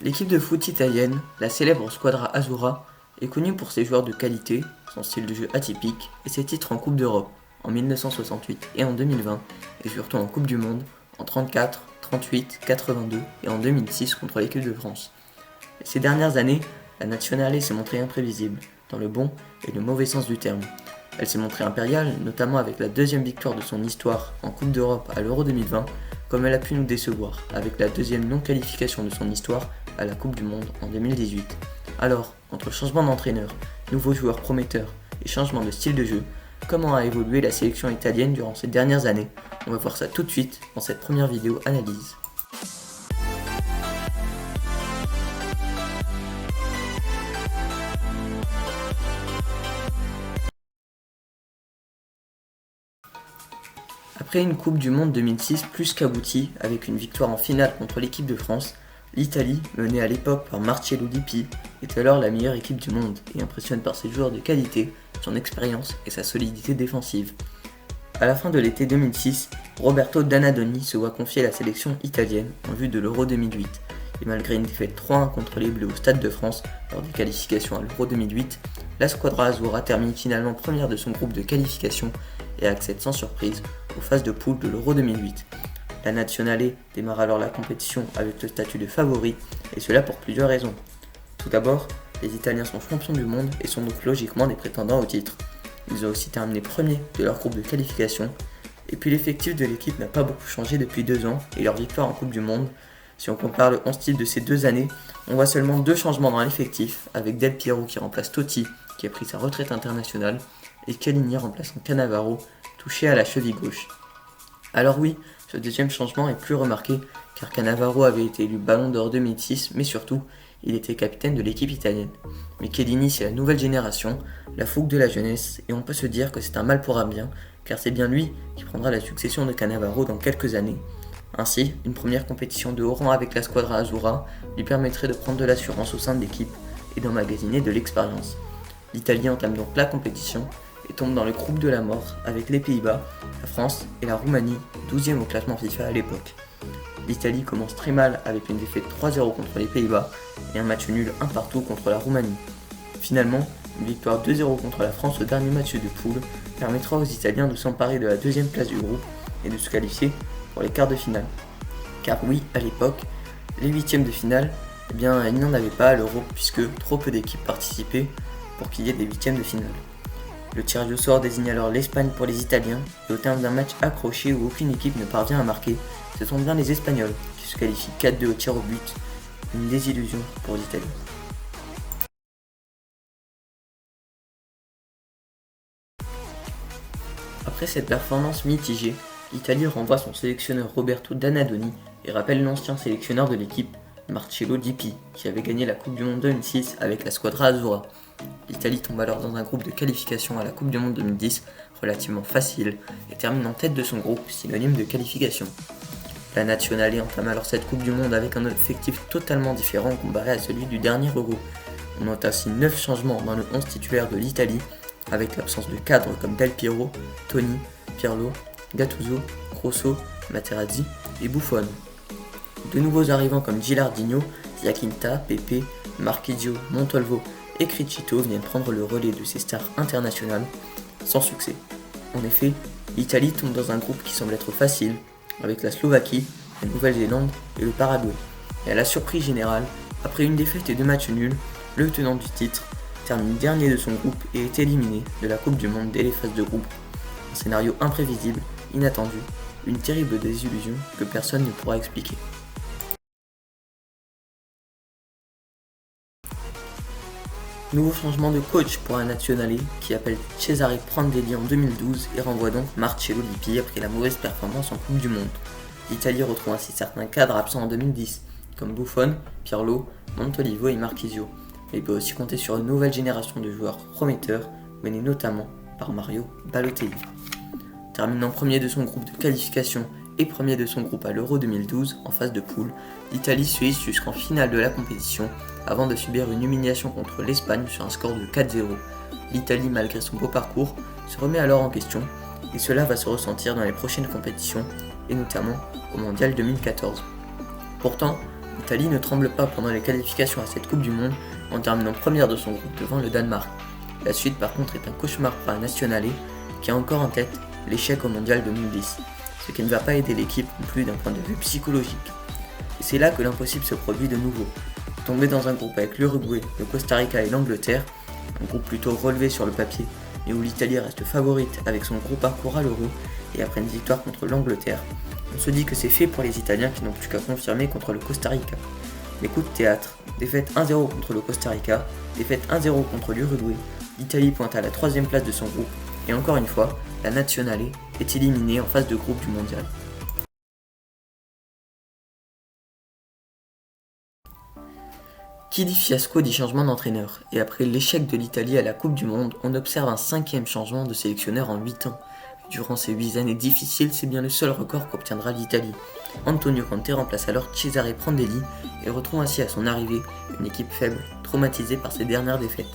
L'équipe de foot italienne, la célèbre Squadra Azzurra, est connue pour ses joueurs de qualité, son style de jeu atypique et ses titres en Coupe d'Europe en 1968 et en 2020, et surtout en Coupe du Monde en 34, 38, 82 et en 2006 contre l'équipe de France. Ces dernières années, la Nazionale s'est montrée imprévisible, dans le bon et le mauvais sens du terme. Elle s'est montrée impériale, notamment avec la deuxième victoire de son histoire en Coupe d'Europe à l'Euro 2020, comme elle a pu nous décevoir, avec la deuxième non-qualification de son histoire à la Coupe du Monde en 2018. Alors, entre changement d'entraîneur, nouveaux joueurs prometteurs et changement de style de jeu, comment a évolué la sélection italienne durant ces dernières années? On va voir ça tout de suite dans cette première vidéo analyse. Après une Coupe du Monde 2006 plus qu'aboutie, avec une victoire en finale contre l'équipe de France, l'Italie, menée à l'époque par Marcello Lippi, est alors la meilleure équipe du monde et impressionne par ses joueurs de qualité, son expérience et sa solidité défensive. À la fin de l'été 2006, Roberto Donadoni se voit confier la sélection italienne en vue de l'Euro 2008. Et malgré une défaite 3-1 contre les Bleus au Stade de France lors des qualifications à l'Euro 2008, la Squadra Azzurra termine finalement première de son groupe de qualification et accède sans surprise aux phases de poule de l'Euro 2008. La Nazionale démarre alors la compétition avec le statut de favori, et cela pour plusieurs raisons. Tout d'abord, les Italiens sont champions du monde et sont donc logiquement des prétendants au titre. Ils ont aussi terminé premiers de leur groupe de qualification, et puis l'effectif de l'équipe n'a pas beaucoup changé depuis 2 ans et leur victoire en Coupe du Monde. Si on compare le 11 type de ces 2 années, on voit seulement 2 changements dans l'effectif, avec Del Piero qui remplace Totti, qui a pris sa retraite internationale, et Chiellini remplaçant Cannavaro, touché à la cheville gauche. Alors oui, ce deuxième changement est plus remarqué, car Cannavaro avait été élu Ballon d'Or 2006, mais surtout, il était capitaine de l'équipe italienne. Mais Chiellini, c'est la nouvelle génération, la fougue de la jeunesse, et on peut se dire que c'est un mal pour un bien, car c'est bien lui qui prendra la succession de Cannavaro dans quelques années. Ainsi, une première compétition de haut rang avec la Squadra Azzurra lui permettrait de prendre de l'assurance au sein de l'équipe et d'emmagasiner de l'expérience. L'Italie entame donc la compétition et tombe dans le groupe de la mort avec les Pays-Bas, la France et la Roumanie, 12e au classement FIFA à l'époque. L'Italie commence très mal avec une défaite 3-0 contre les Pays-Bas et un match nul 1-1 contre la Roumanie. Finalement, une victoire 2-0 contre la France au dernier match de poule permettra aux Italiens de s'emparer de la deuxième place du groupe et de se qualifier pour les quarts de finale. Car oui, à l'époque, les huitièmes de finale, il n'y en avait pas à l'Euro puisque trop peu d'équipes participaient pour qu'il y ait des huitièmes de finale. Le tirage au sort désigne alors l'Espagne pour les Italiens, et au terme d'un match accroché où aucune équipe ne parvient à marquer, ce sont bien les Espagnols qui se qualifient 4-2 au tir au but, une désillusion pour l'Italie. Après cette performance mitigée, l'Italie renvoie son sélectionneur Roberto Donadoni et rappelle l'ancien sélectionneur de l'équipe, Marcello Lippi, qui avait gagné la Coupe du Monde 2006 avec la Squadra Azzurra. L'Italie tombe alors dans un groupe de qualification à la Coupe du Monde 2010 relativement facile et termine en tête de son groupe, synonyme de qualification. La Nazionale entame alors cette Coupe du Monde avec un effectif totalement différent comparé à celui du dernier Euro. On note ainsi 9 changements dans le 11 titulaire de l'Italie, avec l'absence de cadres comme Del Piero, Toni, Pirlo, Gattuso, Grosso, Materazzi et Buffon. De nouveaux arrivants comme Gilardino, Giaquinta, Pepe, Marchisio, Montalvo et Cricito viennent prendre le relais de ces stars internationales, sans succès. En effet, l'Italie tombe dans un groupe qui semble être facile, avec la Slovaquie, la Nouvelle-Zélande et le Paraguay. Et à la surprise générale, après une défaite et 2 matchs nuls, le tenant du titre termine dernier de son groupe et est éliminé de la Coupe du Monde dès les phases de groupe. Un scénario imprévisible, inattendu, une terrible désillusion que personne ne pourra expliquer. Nouveau changement de coach pour la Nazionale qui appelle Cesare Prandelli en 2012 et renvoie donc Marcello Lippi après la mauvaise performance en Coupe du Monde. L'Italie retrouve ainsi certains cadres absents en 2010, comme Buffon, Pirlo, Montolivo et Marchisio, mais il peut aussi compter sur une nouvelle génération de joueurs prometteurs, menés notamment par Mario Balotelli. Terminant premier de son groupe de qualification et premier de son groupe à l'Euro 2012 en phase de poule, l'Italie se hisse jusqu'en finale de la compétition avant de subir une humiliation contre l'Espagne sur un score de 4-0. L'Italie, malgré son beau parcours, se remet alors en question et cela va se ressentir dans les prochaines compétitions et notamment au Mondial 2014. Pourtant, L'Italie ne tremble pas pendant les qualifications à cette Coupe du Monde en terminant première de son groupe devant le Danemark. La suite par contre est un cauchemar pour la Nazionale qui a encore en tête l'échec au Mondial 2010, ce qui ne va pas aider l'équipe non plus d'un point de vue psychologique. Et c'est là que l'impossible se produit de nouveau. Tomber dans un groupe avec l'Uruguay, le Costa Rica et l'Angleterre, un groupe plutôt relevé sur le papier, mais où l'Italie reste favorite avec son gros parcours à l'Euro et après une victoire contre l'Angleterre, on se dit que c'est fait pour les Italiens qui n'ont plus qu'à confirmer contre le Costa Rica. Les coups de théâtre, défaite 1-0 contre le Costa Rica, défaite 1-0 contre l'Uruguay, l'Italie pointe à la 3ème place de son groupe et encore une fois, la Nazionale est éliminée en phase de groupe du mondial. Qui dit fiasco dit changement d'entraîneur, et après l'échec de l'Italie à la Coupe du Monde, on observe un 5e changement de sélectionneur en 8 ans. Durant ces 8 années difficiles, c'est bien le seul record qu'obtiendra l'Italie. Antonio Conte remplace alors Cesare Prandelli et retrouve ainsi à son arrivée une équipe faible, traumatisée par ses dernières défaites.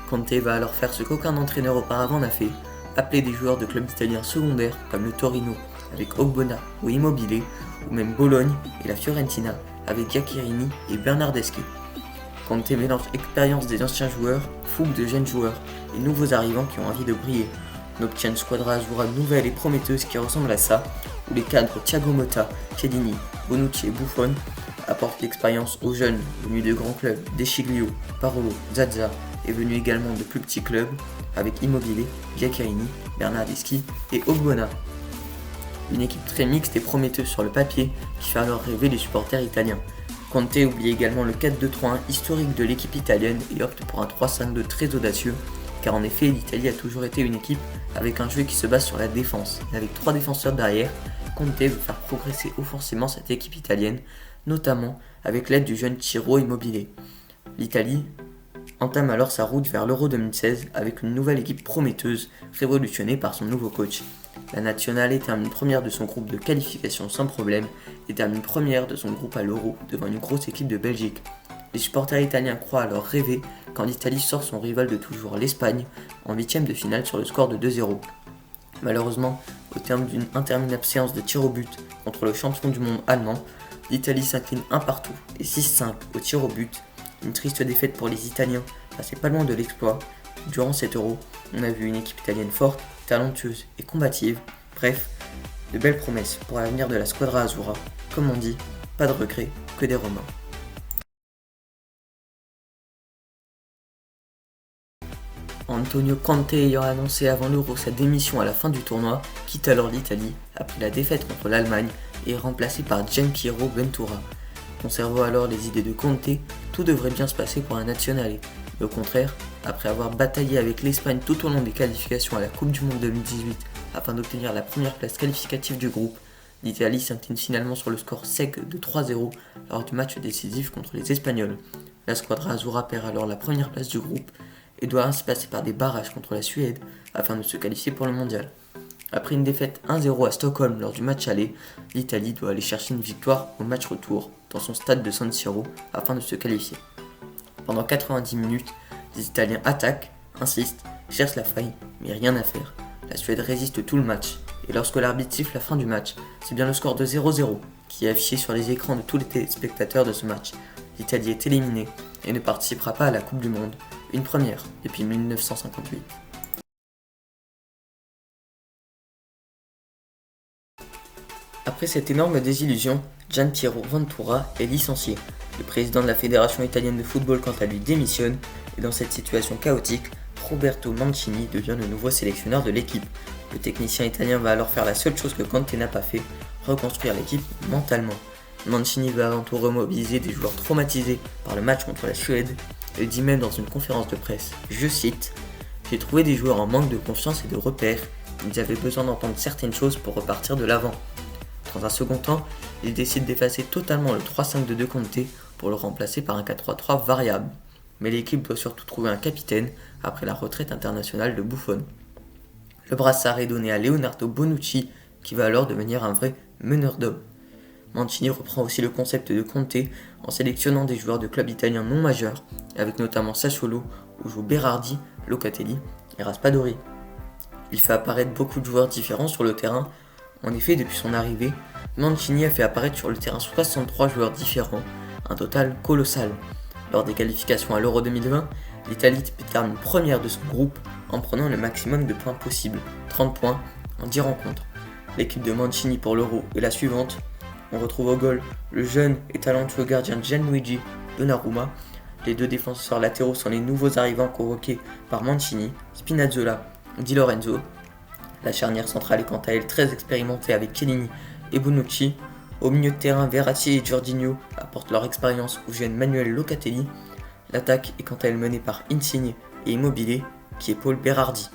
Conte va alors faire ce qu'aucun entraîneur auparavant n'a fait, appeler des joueurs de clubs italiens secondaires comme le Torino avec Ogbonna ou Immobile, ou même Bologne et la Fiorentina avec Giaccherini et Bernardeschi. Conte mélange expérience des anciens joueurs, fougue de jeunes joueurs et nouveaux arrivants qui ont envie de briller. On obtient une squadra Azzurra nouvelle et prometteuse qui ressemble à ça, où les cadres Thiago Motta, Chiellini, Bonucci et Buffon apportent l'expérience aux jeunes venus de grands clubs. Deschiglio, Parolo, Zaza est venu également de plus petits clubs avec Immobile, Giaccherini, Bernardeschi et Ogbonna. Une équipe très mixte et prometteuse sur le papier qui fait alors rêver les supporters italiens. Conte oublie également le 4-2-3-1 historique de l'équipe italienne et opte pour un 3-5-2 très audacieux, car en effet l'Italie a toujours été une équipe avec un jeu qui se base sur la défense, et avec 3 défenseurs derrière, Conte veut faire progresser offensivement cette équipe italienne, notamment avec l'aide du jeune Ciro Immobile. L'Italie entame alors sa route vers l'Euro 2016 avec une nouvelle équipe prometteuse, révolutionnée par son nouveau coach. La Nazionale termine première de son groupe de qualification sans problème et termine première de son groupe à l'Euro devant une grosse équipe de Belgique. Les supporters italiens croient alors rêver quand l'Italie sort son rival de toujours, l'Espagne, en 8ème de finale sur le score de 2-0. Malheureusement, au terme d'une interminable séance de tirs au but contre le champion du monde allemand, l'Italie s'incline 1-1 et 6-5 au tir au but. Une triste défaite pour les Italiens, passés pas loin de l'exploit. Durant cet Euro, on a vu une équipe italienne forte, talentueuse et combative. Bref, de belles promesses pour l'avenir de la squadra Azzurra. Comme on dit, pas de regrets, que des Romains. Antonio Conte ayant annoncé avant l'Euro sa démission à la fin du tournoi, quitte alors l'Italie après la défaite contre l'Allemagne et est remplacé par Gianpiero Ventura. Conservant alors les idées de Conte, tout devrait bien se passer pour la Nazionale. Mais au contraire, après avoir bataillé avec l'Espagne tout au long des qualifications à la Coupe du Monde 2018 afin d'obtenir la première place qualificative du groupe, l'Italie s'incline finalement sur le score sec de 3-0 lors du match décisif contre les Espagnols. La squadra Azzurra perd alors la première place du groupe et doit ainsi passer par des barrages contre la Suède afin de se qualifier pour le mondial. Après une défaite 1-0 à Stockholm lors du match aller, l'Italie doit aller chercher une victoire au match retour dans son stade de San Siro afin de se qualifier. Pendant 90 minutes, les Italiens attaquent, insistent, cherchent la faille, mais rien à faire. La Suède résiste tout le match, et lorsque l'arbitre siffle la fin du match, c'est bien le score de 0-0 qui est affiché sur les écrans de tous les téléspectateurs de ce match. L'Italie est éliminée et ne participera pas à la Coupe du Monde, une première depuis 1958. Après cette énorme désillusion, Gianpiero Ventura est licencié. Le président de la Fédération italienne de football quant à lui démissionne et dans cette situation chaotique, Roberto Mancini devient le nouveau sélectionneur de l'équipe. Le technicien italien va alors faire la seule chose que Conte n'a pas fait, reconstruire l'équipe mentalement. Mancini va avant tout remobiliser des joueurs traumatisés par le match contre la Suède et dit même dans une conférence de presse, je cite, « J'ai trouvé des joueurs en manque de confiance et de repères, ils avaient besoin d'entendre certaines choses pour repartir de l'avant. » Dans un second temps, il décide d'effacer totalement le 3-5-2 de Conte pour le remplacer par un 4-3-3 variable. Mais l'équipe doit surtout trouver un capitaine après la retraite internationale de Buffon. Le brassard est donné à Leonardo Bonucci qui va alors devenir un vrai meneur d'hommes. Mancini reprend aussi le concept de Conte en sélectionnant des joueurs de clubs italiens non majeurs, avec notamment Sassuolo où jouent Berardi, Locatelli et Raspadori. Il fait apparaître beaucoup de joueurs différents sur le terrain. En effet, depuis son arrivée, Mancini a fait apparaître sur le terrain 63 joueurs différents, un total colossal. Lors des qualifications à l'Euro 2020, l'Italie termine première de son groupe en prenant le maximum de points possible, 30 points en 10 rencontres. L'équipe de Mancini pour l'Euro est la suivante. On retrouve au goal le jeune et talentueux gardien Gianluigi Donnarumma. Les deux défenseurs latéraux sont les nouveaux arrivants convoqués par Mancini, Spinazzola, Di Lorenzo. La charnière centrale est quant à elle très expérimentée avec Chiellini et Bonucci. Au milieu de terrain, Verratti et Jorginho apportent leur expérience où viennent Manuel Locatelli. L'attaque est quant à elle menée par Insigne et Immobile, qui épaule Berardi.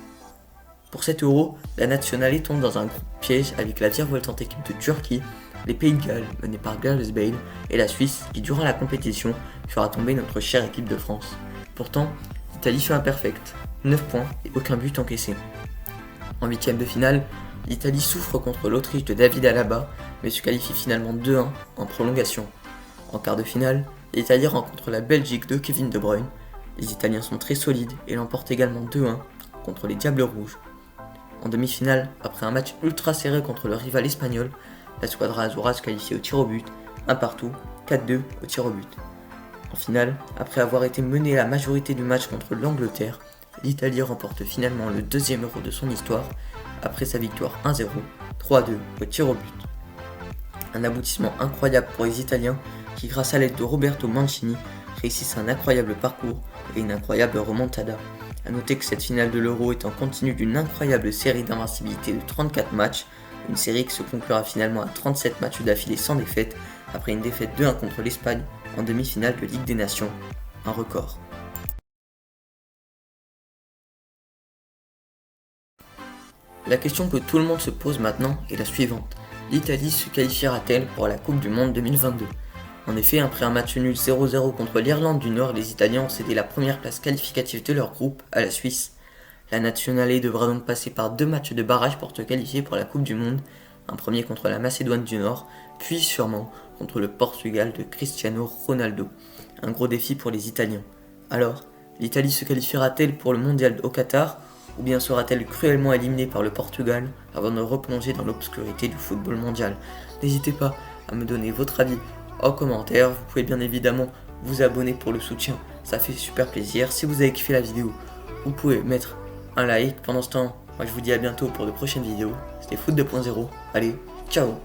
Pour cet Euro, la nationale tombe dans un groupe piège avec la virevoltante équipe de Turquie, les Pays de Galles menés par Gareth Bale et la Suisse qui durant la compétition fera tomber notre chère équipe de France. Pourtant, l'Italie fait imperfecte, 9 points et aucun but encaissé. En huitième de finale, l'Italie souffre contre l'Autriche de David Alaba mais se qualifie finalement 2-1 en prolongation. En quart de finale, l'Italie rencontre la Belgique de Kevin De Bruyne. Les Italiens sont très solides et l'emportent également 2-1 contre les Diables Rouges. En demi-finale, après un match ultra serré contre le rival espagnol, la Squadra Azzurra se qualifie au tir au but, 1 partout, 4-2 au tir au but. En finale, après avoir été menée la majorité du match contre l'Angleterre, l'Italie remporte finalement le deuxième Euro de son histoire, après sa victoire 1-0, 3-2 au tir au but. Un aboutissement incroyable pour les Italiens qui, grâce à l'aide de Roberto Mancini, réussissent un incroyable parcours et une incroyable remontada. A noter que cette finale de l'Euro est en continu d'une incroyable série d'invincibilité de 34 matchs, une série qui se conclura finalement à 37 matchs d'affilée sans défaite, après une défaite 2-1 contre l'Espagne en demi-finale de Ligue des Nations, un record. La question que tout le monde se pose maintenant est la suivante. L'Italie se qualifiera-t-elle pour la Coupe du Monde 2022 ? En effet, après un match nul 0-0 contre l'Irlande du Nord, les Italiens ont cédé la première place qualificative de leur groupe à la Suisse. La nationale devra donc passer par 2 matchs de barrage pour se qualifier pour la Coupe du Monde, un premier contre la Macédoine du Nord, puis sûrement contre le Portugal de Cristiano Ronaldo. Un gros défi pour les Italiens. Alors, l'Italie se qualifiera-t-elle pour le mondial au Qatar, ou bien sera-t-elle cruellement éliminée par le Portugal avant de replonger dans l'obscurité du football mondial ? N'hésitez pas à me donner votre avis en commentaire, vous pouvez bien évidemment vous abonner pour le soutien, ça fait super plaisir. Si vous avez kiffé la vidéo, vous pouvez mettre un like. Pendant ce temps, moi je vous dis à bientôt pour de prochaines vidéos. C'était Foot 2.0, allez, ciao.